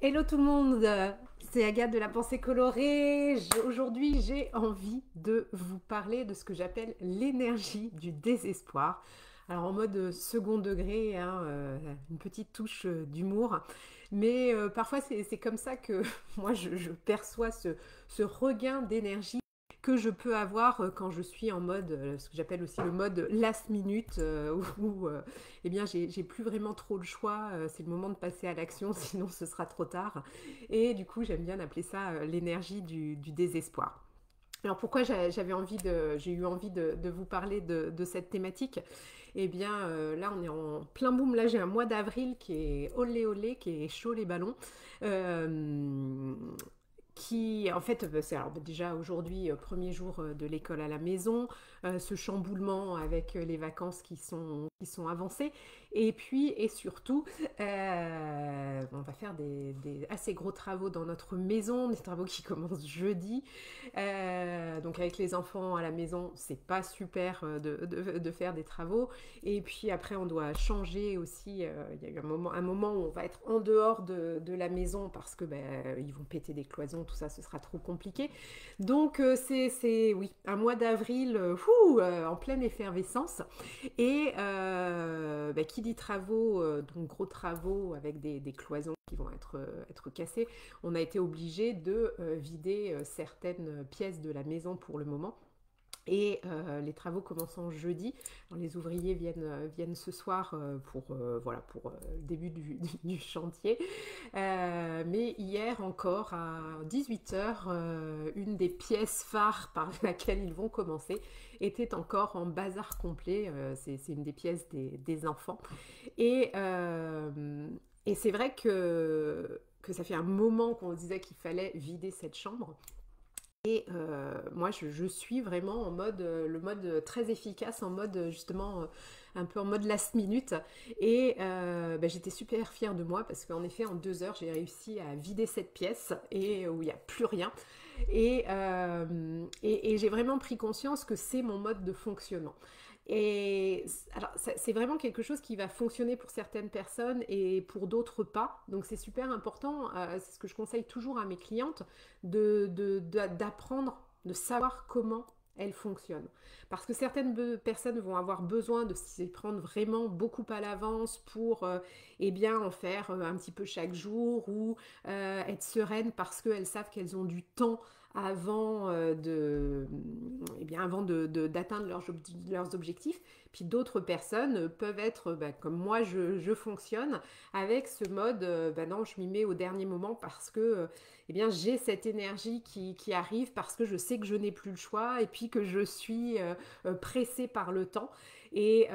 Hello tout le monde, c'est Agathe de la Pensée Colorée. Aujourd'hui, j'ai envie de vous parler de ce que j'appelle l'énergie du désespoir. Alors en mode second degré, hein, une petite touche d'humour. Mais parfois c'est comme ça que moi je perçois ce regain d'énergie que je peux avoir quand je suis en mode, ce que j'appelle aussi le mode last minute, où eh bien j'ai plus vraiment trop le choix, c'est le moment de passer à l'action, sinon ce sera trop tard. Et du coup j'aime bien appeler ça l'énergie du désespoir. Alors pourquoi j'ai eu envie de vous parler de cette thématique. Eh bien là on est en plein boom, là j'ai un mois d'avril qui est olé olé, qui est chaud les ballons. Euh, qui en fait c'est alors déjà aujourd'hui premier jour de l'école à la maison, ce chamboulement avec les vacances qui sont avancées, et puis et surtout on va faire des assez gros travaux dans notre maison, des travaux qui commencent jeudi. Donc avec les enfants à la maison c'est pas super de faire des travaux, et puis après on doit changer aussi, il y a eu un moment où on va être en dehors de la maison parce que ils vont péter des cloisons, tout ça, ce sera trop compliqué. Donc oui, un mois d'avril en pleine effervescence. Et qui dit travaux, donc gros travaux avec des cloisons qui vont être cassées, on a été obligé de vider certaines pièces de la maison pour le moment. Et les travaux commençant jeudi. Alors, les ouvriers viennent ce soir pour le début du chantier. Mais hier encore à 18h, une des pièces phares par laquelle ils vont commencer était encore en bazar complet. C'est une des pièces des enfants. Et, euh, et c'est vrai que ça fait un moment qu'on disait qu'il fallait vider cette chambre. Et moi, je suis vraiment en mode, le mode très efficace, en mode justement, un peu en mode last minute. Et j'étais super fière de moi parce qu'en effet, en 2 heures, j'ai réussi à vider cette pièce et où il n'y a plus rien. Et j'ai vraiment pris conscience que c'est mon mode de fonctionnement. Et alors, c'est vraiment quelque chose qui va fonctionner pour certaines personnes et pour d'autres pas. Donc, c'est super important. C'est ce que je conseille toujours à mes clientes d'apprendre, de savoir comment elles fonctionnent. Parce que certaines personnes vont avoir besoin de s'y prendre vraiment beaucoup à l'avance pour eh bien, en faire un petit peu chaque jour, ou être sereines parce qu'elles savent qu'elles ont du temps avant d'atteindre leurs objectifs. Puis d'autres personnes peuvent être comme moi je fonctionne, avec ce mode non, je m'y mets au dernier moment parce que eh bien j'ai cette énergie qui arrive, parce que je sais que je n'ai plus le choix et puis que je suis pressée par le temps. Et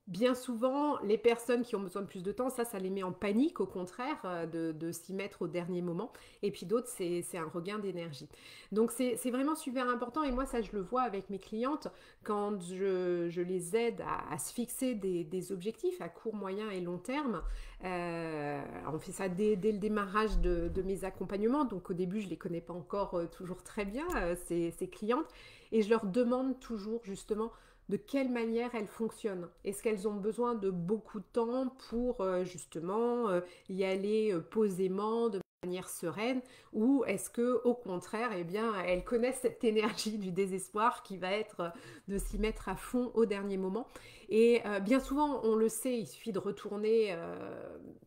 bien souvent, les personnes qui ont besoin de plus de temps, ça les met en panique, au contraire, de s'y mettre au dernier moment. Et puis d'autres, c'est un regain d'énergie. Donc c'est vraiment super important. Et moi, ça, je le vois avec mes clientes quand je les aide à se fixer des objectifs à court, moyen et long terme. On fait ça dès le démarrage de mes accompagnements. Donc au début, je ne les connais pas encore toujours très bien, ces clientes. Et je leur demande toujours justement de quelle manière elles fonctionnent. Est-ce qu'elles ont besoin de beaucoup de temps pour justement y aller posément, de manière sereine, ou est-ce que au contraire, eh bien, elles connaissent cette énergie du désespoir qui va être de s'y mettre à fond au dernier moment. Et bien souvent, on le sait, il suffit de retourner,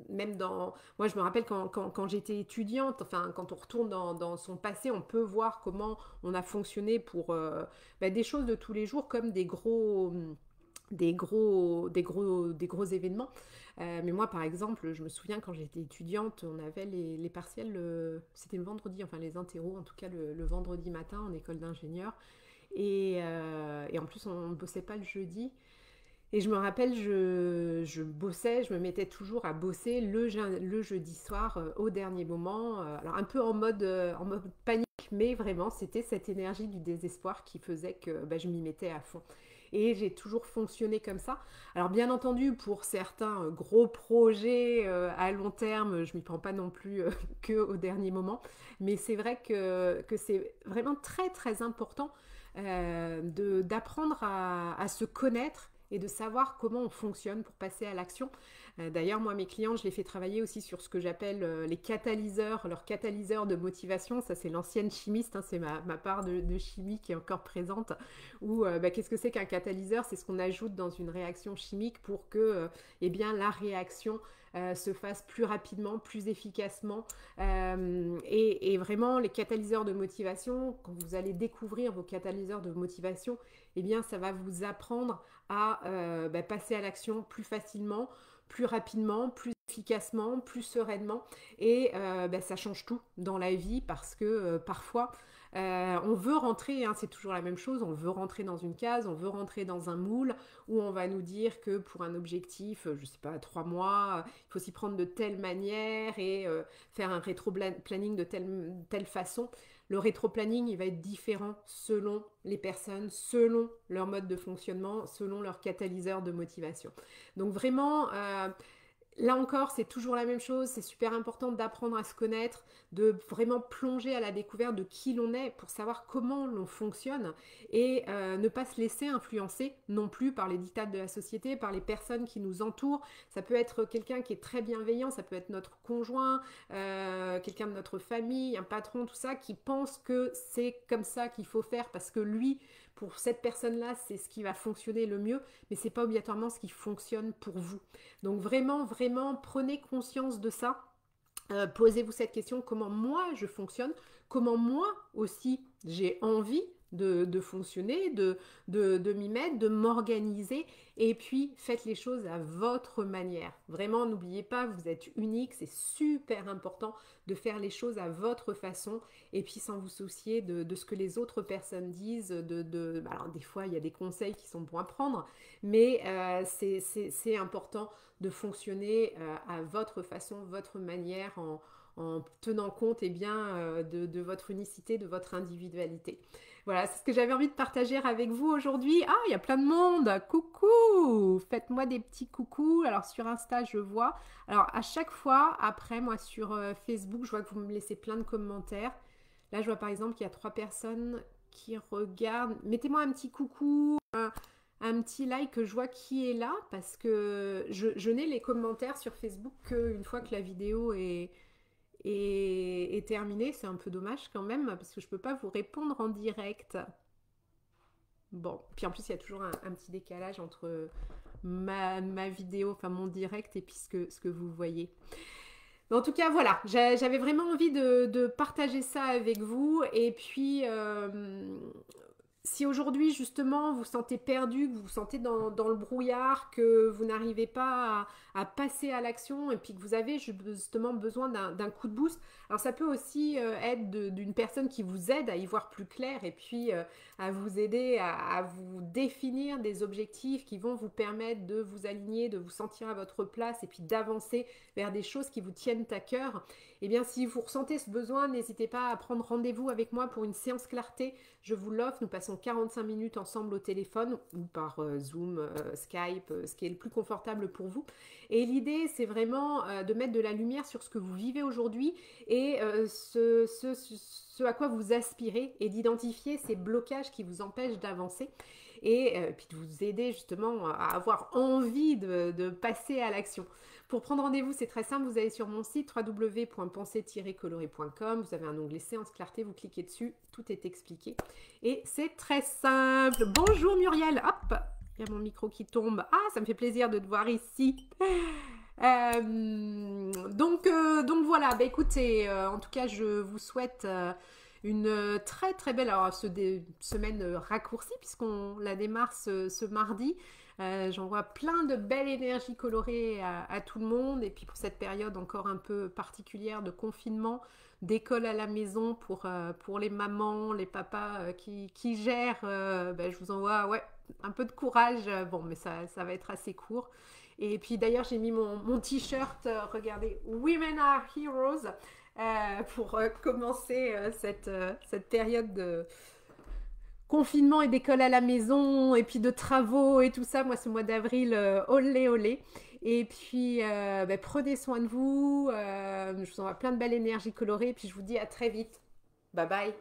même dans... Moi, je me rappelle quand j'étais étudiante, enfin, quand on retourne dans son passé, on peut voir comment on a fonctionné pour des choses de tous les jours, comme des gros événements. Mais moi, par exemple, je me souviens quand j'étais étudiante, on avait les partiels, c'était le vendredi, enfin les interros, en tout cas le vendredi matin en école d'ingénieur. Et en plus, on ne bossait pas le jeudi. Et je me rappelle, je bossais, je me mettais toujours à bosser le jeudi soir au dernier moment. Alors un peu en mode panique, mais vraiment, c'était cette énergie du désespoir qui faisait que je m'y mettais à fond. Et j'ai toujours fonctionné comme ça. Alors bien entendu, pour certains gros projets à long terme, je m'y prends pas non plus que au dernier moment. Mais c'est vrai que c'est vraiment très très important d'apprendre à se connaître et de savoir comment on fonctionne pour passer à l'action. D'ailleurs, moi, mes clients, je les fais travailler aussi sur ce que j'appelle les catalyseurs, leurs catalyseurs de motivation. Ça, c'est l'ancienne chimiste, hein, c'est ma part de chimie qui est encore présente. Ou qu'est-ce que c'est qu'un catalyseur? C'est ce qu'on ajoute dans une réaction chimique pour que eh bien, la réaction se fasse plus rapidement, plus efficacement. Et vraiment, les catalyseurs de motivation, quand vous allez découvrir vos catalyseurs de motivation, eh bien, ça va vous apprendre à passer à l'action plus facilement, plus rapidement, plus efficacement, plus sereinement. Et ça change tout dans la vie parce que parfois, on veut rentrer, hein, c'est toujours la même chose, on veut rentrer dans une case, on veut rentrer dans un moule où on va nous dire que pour un objectif, je sais pas, 3 mois, il faut s'y prendre de telle manière et faire un rétro-planning de telle façon. Le rétro-planning, il va être différent selon les personnes, selon leur mode de fonctionnement, selon leur catalyseur de motivation. Donc vraiment, là encore, c'est toujours la même chose, c'est super important d'apprendre à se connaître, de vraiment plonger à la découverte de qui l'on est pour savoir comment l'on fonctionne et ne pas se laisser influencer non plus par les dictats de la société, par les personnes qui nous entourent. Ça peut être quelqu'un qui est très bienveillant, ça peut être notre conjoint, quelqu'un de notre famille, un patron, tout ça, qui pense que c'est comme ça qu'il faut faire parce que lui, pour cette personne-là, c'est ce qui va fonctionner le mieux, mais c'est pas obligatoirement ce qui fonctionne pour vous. Donc vraiment, vraiment, prenez conscience de ça. Posez-vous cette question, comment moi je fonctionne, comment moi aussi j'ai envie de fonctionner, de m'y mettre, de m'organiser, et puis faites les choses à votre manière. Vraiment, n'oubliez pas, vous êtes unique, c'est super important de faire les choses à votre façon, et puis sans vous soucier de ce que les autres personnes disent. Alors des fois, il y a des conseils qui sont bons à prendre, mais c'est important de fonctionner à votre façon, votre manière, en tenant compte de votre unicité, de votre individualité. Voilà, c'est ce que j'avais envie de partager avec vous aujourd'hui. Ah, il y a plein de monde. Coucou! Faites-moi des petits coucous. Alors sur Insta, je vois. Alors à chaque fois, après, moi sur Facebook, je vois que vous me laissez plein de commentaires. Là, je vois par exemple qu'il y a 3 personnes qui regardent. Mettez-moi un petit coucou, un petit like, que je vois qui est là, parce que je n'ai les commentaires sur Facebook qu'une fois que la vidéo est terminée. C'est un peu dommage quand même, parce que je ne peux pas vous répondre en direct. Bon, puis en plus, il y a toujours un petit décalage entre ma vidéo, enfin mon direct, et puis ce que vous voyez. Mais en tout cas, voilà, j'avais vraiment envie de partager ça avec vous. Et puis, si aujourd'hui, justement, vous sentez perdu, que vous vous sentez dans le brouillard, que vous n'arrivez pas à passer à l'action et puis que vous avez justement besoin d'un coup de boost, alors ça peut aussi être d'une personne qui vous aide à y voir plus clair et puis à vous aider à vous définir des objectifs qui vont vous permettre de vous aligner, de vous sentir à votre place et puis d'avancer vers des choses qui vous tiennent à cœur. Eh bien, si vous ressentez ce besoin, n'hésitez pas à prendre rendez-vous avec moi pour une séance clarté. Je vous l'offre, nous passons 45 minutes ensemble au téléphone ou par Zoom, Skype, ce qui est le plus confortable pour vous. Et l'idée, c'est vraiment de mettre de la lumière sur ce que vous vivez aujourd'hui et ce à quoi vous aspirez et d'identifier ces blocages qui vous empêchent d'avancer. Et puis de vous aider justement à avoir envie de passer à l'action. Pour prendre rendez-vous, c'est très simple, vous allez sur mon site www.penser-coloré.com, vous avez un onglet séance clarté, vous cliquez dessus, tout est expliqué. Et c'est très simple. Bonjour Muriel, hop, il y a mon micro qui tombe. Ah, ça me fait plaisir de te voir ici. Donc voilà, bah écoutez, en tout cas, je vous souhaite une très très belle semaine raccourcie puisqu'on la démarre ce mardi. J'envoie plein de belles énergies colorées à tout le monde et puis pour cette période encore un peu particulière de confinement, d'école à la maison pour les mamans, les papas qui gèrent, je vous envoie un peu de courage. Bon, mais ça va être assez court. Et puis d'ailleurs, j'ai mis mon t-shirt, regardez, Women are Heroes, pour commencer cette période de confinement et d'école à la maison et puis de travaux et tout ça. Moi, ce mois d'avril, olé olé. Et puis, prenez soin de vous. Je vous envoie plein de belles énergies colorées et puis je vous dis à très vite. Bye bye.